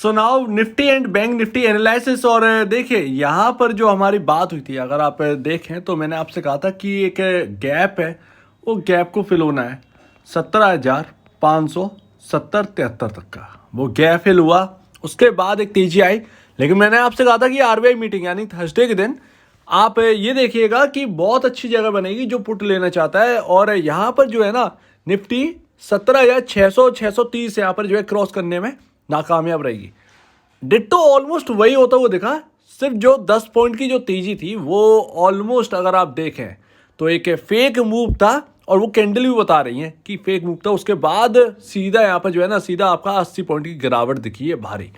So now Nifty and bank Nifty analysis. और देखिए यहाँ पर जो हमारी बात हुई थी, अगर आप देखें तो मैंने आपसे कहा था कि एक गैप है, वो गैप को फिल होना है 17,570-73 तक का। वो गैप फिल हुआ, उसके बाद एक तेजी आई। लेकिन मैंने आपसे कहा था कि आरबीआई मीटिंग यानी थर्सडे के दिन आप ये देखिएगा कि बहुत अच्छी जगह बनेगी जो पुट लेना चाहता है। और यहाँ पर जो है ना निफ्टी 17,600-630 यहाँ पर जो है क्रॉस करने में नाकामयाब रहेगी। डिट्टो ऑलमोस्ट वही होता हुआ दिखा, सिर्फ जो 10 पॉइंट की जो तेजी थी वो ऑलमोस्ट अगर आप देखें तो एक फेक मूव था, और वो कैंडल भी बता रही हैं कि फेक मूव था। उसके बाद सीधा यहाँ पर जो है ना सीधा आपका 80 पॉइंट की गिरावट दिखी है भारी।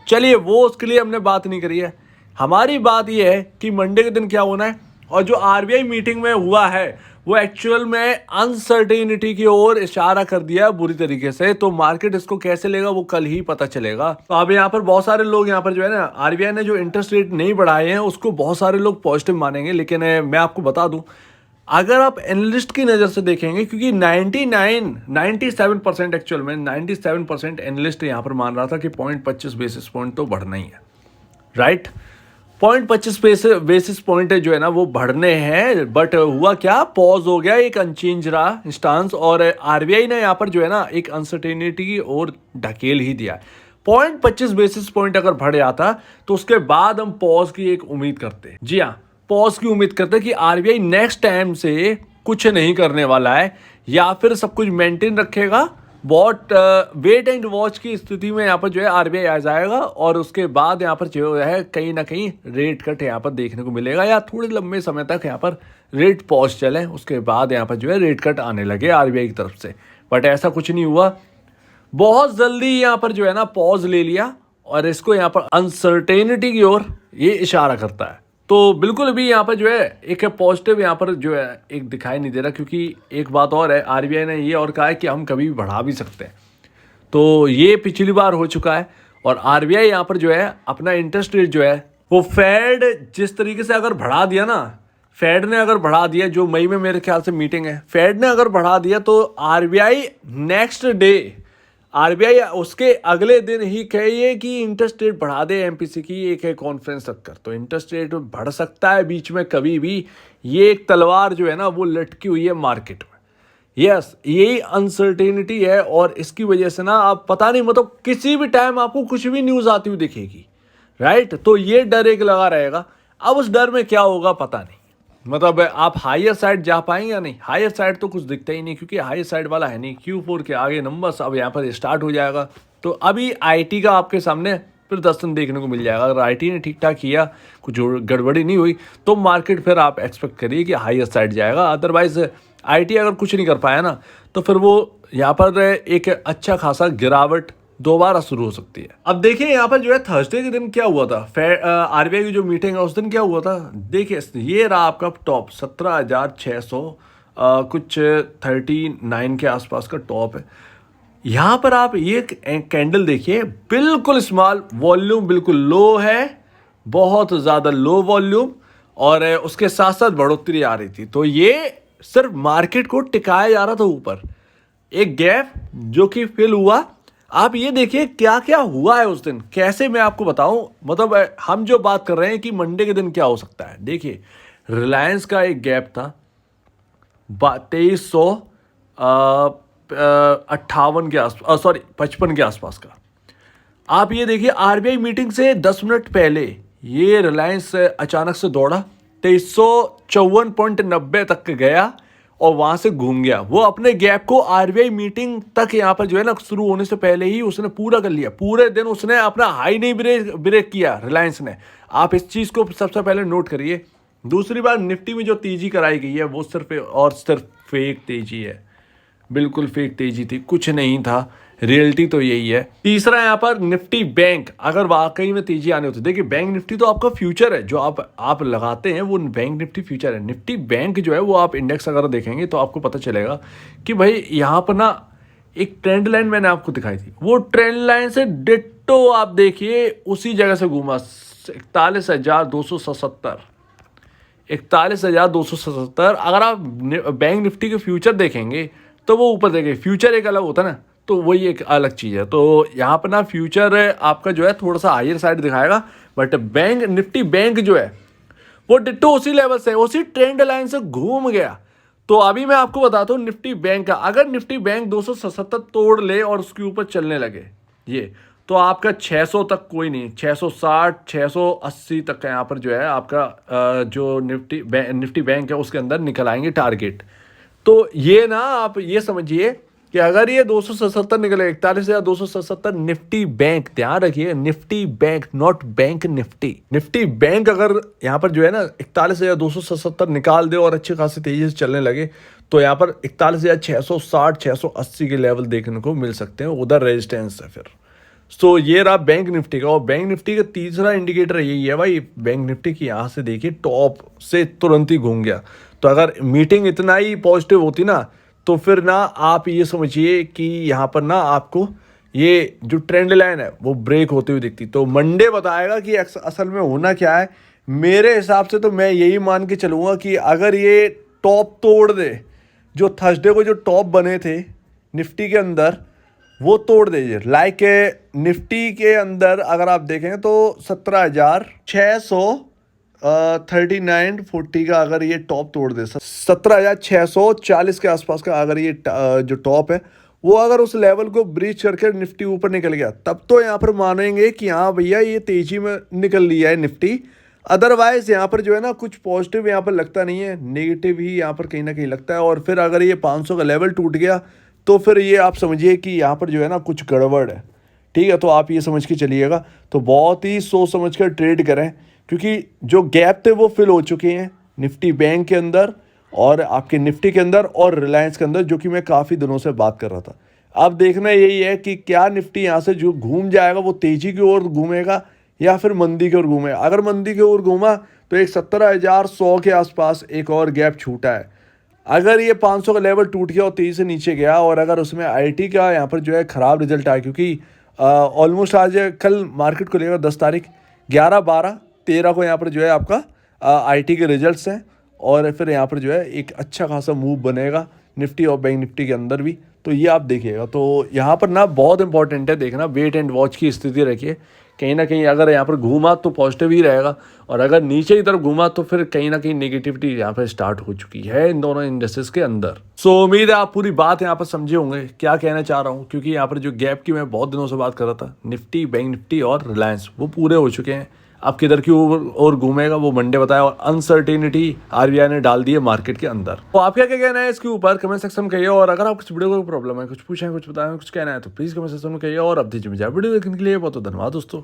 चलिए वो उसके लिए हमने बात नहीं करी है। हमारी बात ये है कि मंडे के दिन क्या होना है, और जो आरबीआई मीटिंग में हुआ है वो एक्चुअल में अनसर्टेनिटी की ओर इशारा कर दिया बुरी तरीके से। तो मार्केट इसको कैसे लेगा वो कल ही पता चलेगा। तो अब यहाँ पर बहुत सारे लोग यहाँ पर जो है ना आरबीआई ने जो इंटरेस्ट रेट नहीं बढ़ाए हैं उसको बहुत सारे लोग पॉजिटिव मानेंगे। लेकिन मैं आपको बता दूं, अगर आप एनालिस्ट की नज़र से देखेंगे, क्योंकि 97% एक्चुअल में 97% एनालिस्ट यहाँ पर मान रहा था कि 0.25 बेसिस पॉइंट तो बढ़ना ही है, राइट। 0.25 बेसिस पॉइंट जो है ना वो बढ़ने हैं। बट हुआ क्या, पॉज हो गया, एक अनचेंज रहा स्टांस। और आरबीआई ने यहाँ पर जो है ना एक अनसर्टेनिटी की ओर ढकेल ही दिया। 0.25 बेसिस पॉइंट अगर बढ़ जाता तो उसके बाद हम पॉज की एक उम्मीद करते। जी हाँ, पॉज की उम्मीद करते कि आरबीआई नेक्स्ट टाइम से कुछ नहीं करने वाला है, या फिर सब कुछ मेंटेन रखेगा। बहुत वेट एंड वॉच की स्थिति में यहाँ पर जो है आरबीआई आ जाएगा, और उसके बाद यहाँ पर जो है कहीं ना कहीं रेट कट यहाँ पर देखने को मिलेगा, या थोड़े लंबे समय तक यहाँ पर रेट पॉज चले, उसके बाद यहाँ पर जो है रेट कट आने लगे आरबीआई की तरफ से। बट ऐसा कुछ नहीं हुआ, बहुत जल्दी यहाँ पर जो है ना पॉज ले लिया, और इसको यहाँ पर अनसर्टेनिटी की ओर ये इशारा करता है। तो बिल्कुल भी यहाँ पर जो है एक पॉजिटिव यहाँ पर जो है एक दिखाई नहीं दे रहा। क्योंकि एक बात और है, आरबीआई ने ये और कहा है कि हम कभी भी बढ़ा भी सकते हैं। तो ये पिछली बार हो चुका है। और आरबीआई यहाँ पर जो है अपना इंटरेस्ट रेट जो है वो फेड जिस तरीके से अगर बढ़ा दिया ना, फेड ने अगर बढ़ा दिया, जो मई में मेरे ख्याल से मीटिंग है, फेड ने अगर बढ़ा दिया तो आरबीआई नेक्स्ट डे, आरबीआई उसके अगले दिन ही कहिए कि इंटरेस्ट रेट बढ़ा दे एमपीसी की एक कॉन्फ्रेंस रखकर। तो इंटरेस्ट रेट बढ़ सकता है बीच में कभी भी। ये एक तलवार जो है ना वो लटकी हुई है मार्केट में। यस, यही अनसर्टेनिटी है, और इसकी वजह से ना आप पता नहीं, मतलब किसी भी टाइम आपको कुछ भी न्यूज़ आती हुई दिखेगी, राइट। तो ये डर एक लगा रहेगा। अब उस डर में क्या होगा पता नहीं, मतलब आप हायर साइड जा पाएंगे या नहीं। हायर साइड तो कुछ दिखता ही नहीं, क्योंकि हायर साइड वाला है नहीं। Q4 के आगे नंबर्स अब यहाँ पर स्टार्ट हो जाएगा। तो अभी आईटी का आपके सामने प्रदर्शन देखने को मिल जाएगा। अगर आईटी ने ठीक ठाक किया, कुछ गड़बड़ी नहीं हुई, तो मार्केट फिर आप एक्सपेक्ट करिए कि हायर साइड जाएगा। अदरवाइज आईटी अगर कुछ नहीं कर पाया ना, तो फिर वो यहाँ पर एक अच्छा खासा गिरावट दोबारा शुरू हो सकती है। अब देखिए यहाँ पर जो है थर्सडे के दिन क्या हुआ था, आरबीआई की जो मीटिंग है उस दिन क्या हुआ था। देखिए ये रहा आपका टॉप 17,600 कुछ 39 के आसपास का टॉप है। यहाँ पर आप ये कैंडल देखिए, बिल्कुल स्मॉल वॉल्यूम, बिल्कुल लो है, बहुत ज़्यादा लो वॉल्यूम, और उसके साथ साथ बढ़ोतरी आ रही थी। तो ये सिर्फ मार्केट को टिकाया जा रहा था ऊपर, एक गैप जो कि फिल हुआ। आप ये देखिए क्या क्या हुआ है उस दिन, कैसे मैं आपको बताऊं। मतलब हम जो बात कर रहे हैं कि मंडे के दिन क्या हो सकता है, देखिए रिलायंस का एक गैप था 2358 के आसपास, सॉरी 55 के आसपास का। आप ये देखिए आरबीआई मीटिंग से 10 मिनट पहले ये रिलायंस अचानक से दौड़ा 2354.90 तक गया, और वहां से घूम गया। वो अपने गैप को आरबीआई मीटिंग तक यहाँ पर जो है ना शुरू होने से पहले ही उसने पूरा कर लिया। पूरे दिन उसने अपना हाई नहीं ब्रेक किया रिलायंस ने। आप इस चीज़ को सबसे पहले नोट करिए। दूसरी बात, निफ्टी में जो तेजी कराई गई है वो सिर्फ और सिर्फ फेक तेजी है, बिल्कुल फेक तेजी थी, कुछ नहीं था। रियलिटी तो यही है। तीसरा यहाँ पर निफ्टी बैंक, अगर वाकई में तेजी आने होती, देखिए बैंक निफ्टी तो आपका फ्यूचर है, जो आप लगाते हैं वो बैंक निफ्टी फ्यूचर है। निफ्टी बैंक जो है वो आप इंडेक्स अगर देखेंगे तो आपको पता चलेगा कि भाई यहाँ पर ना एक ट्रेंड लाइन मैंने आपको दिखाई थी, वो ट्रेंड लाइन से डिट्टो आप देखिए उसी जगह से घूमा 41,277, 41,277। अगर आप बैंक निफ्टी के फ्यूचर देखेंगे तो वो ऊपर देखिए, फ्यूचर एक अलग होता है ना, तो वही एक अलग चीज़ है। तो यहाँ पर ना फ्यूचर आपका जो है थोड़ा सा हायर साइड दिखाएगा, बट बैंक निफ्टी बैंक जो है वो डिट्टो उसी लेवल से, उसी ट्रेंड लाइन से घूम गया। तो अभी मैं आपको बताता हूँ निफ्टी बैंक का, अगर निफ्टी बैंक 277 तोड़ ले और उसके ऊपर चलने लगे ये, तो आपका 600 तक कोई नहीं, 660 680 तक का यहाँ पर जो है आपका जो निफ्टी बैंक है उसके अंदर निकल आएंगे टारगेट। तो ये ना आप ये समझिए कि अगर ये 277 निकले, 41,277 निफ्टी बैंक, ध्यान रखिए Nifty bank not bank Nifty, Nifty bank अगर यहाँ पर जो है ना 41,277 निकाल दे और अच्छी खासी तेजी से चलने लगे, तो यहाँ पर 41,660 680 के लेवल देखने को मिल सकते हैं, उधर रेजिस्टेंस है फिर। सो ये रहा बैंक निफ्टी का। और बैंक निफ्टी का तीसरा इंडिकेटर यही है भाई, बैंक निफ्टी की यहाँ से देखिए टॉप से तुरंत ही घूम गया। तो अगर मीटिंग इतना ही पॉजिटिव होती ना, तो फिर ना आप ये समझिए कि यहाँ पर ना आपको ये जो ट्रेंड लाइन है वो ब्रेक होती हुई दिखती। तो मंडे बताएगा कि असल में होना क्या है। मेरे हिसाब से तो मैं यही मान के चलूँगा कि अगर ये टॉप तोड़ दे, जो थर्सडे को जो टॉप बने थे निफ्टी के अंदर, वो तोड़ दीजिए। लाइक निफ्टी के अंदर अगर आप देखें तो 17,639.40 का अगर ये टॉप तोड़ दे, 17,640 के आसपास का अगर ये जो टॉप है वो अगर उस लेवल को ब्रीच करके निफ्टी ऊपर निकल गया, तब तो यहाँ पर मानेंगे कि हाँ भैया ये तेजी में निकल लिया है निफ्टी। अदरवाइज यहाँ पर जो है ना कुछ पॉजिटिव यहाँ पर लगता नहीं है, नेगेटिव ही यहाँ पर कहीं ना कहीं लगता है। और फिर अगर ये 500 का लेवल टूट गया तो फिर ये आप समझिए कि यहाँ पर जो है ना कुछ गड़बड़ है, ठीक है। तो आप ये समझ के चलिएगा, तो बहुत ही सोच समझ कर ट्रेड करें, क्योंकि जो गैप थे वो फिल हो चुके हैं निफ्टी बैंक के अंदर और आपके निफ्टी के अंदर और रिलायंस के अंदर, जो कि मैं काफ़ी दिनों से बात कर रहा था। अब देखना यही है कि क्या निफ्टी यहाँ से जो घूम जाएगा वो तेज़ी की ओर घूमेगा या फिर मंदी की ओर घूमेगा। अगर मंदी की ओर घूमा तो एक 17,100 के आसपास एक और गैप छूटा है। अगर ये 500 का लेवल टूट गया और तेज़ी से नीचे गया और अगर उसमें आईटी का यहाँ पर जो है ख़राब रिजल्ट आया, क्योंकि ऑलमोस्ट आज कल मार्केट को लेकर 10 तारीख 11 12 13 को यहाँ पर जो है आपका आईटी के रिजल्ट्स हैं, और फिर यहाँ पर जो है एक अच्छा खासा मूव बनेगा निफ्टी और बैंक निफ्टी के अंदर भी। तो ये आप देखिएगा। तो यहाँ पर ना बहुत इंपॉर्टेंट है देखना, वेट एंड वॉच की स्थिति रखिए। कहीं ना कहीं अगर यहाँ पर घूमा तो पॉजिटिव ही रहेगा, और अगर नीचे की तरफ घूमा तो फिर कहीं ना कहीं नेगेटिविटी यहाँ पर स्टार्ट हो चुकी है इन दोनों इंडस्ट्रीज के अंदर। सो उम्मीद है आप पूरी बात यहाँ पर समझे होंगे क्या कहना चाह रहा हूँ, क्योंकि यहाँ पर जो गैप की मैं बहुत दिनों से बात कर रहा था, निफ्टी बैंक निफ्टी और रिलायंस, वो पूरे हो चुके हैं। अब किधर की और घूमेगा वो मंडे बताया, और अनसर्टेनिटी आरबीआई ने डाल दी है मार्केट के अंदर। तो आप क्या कहना है इसके ऊपर कमेंट सेक्शन में कहिए, और अगर आपको वीडियो को प्रॉब्लम है, कुछ पूछें, कुछ बताएं, कुछ कहना है तो प्लीज़ कमेंट सेक्शन में कहिए। और अब दीजिए वीडियो देखने के लिए बहुत धन्यवाद दोस्तों।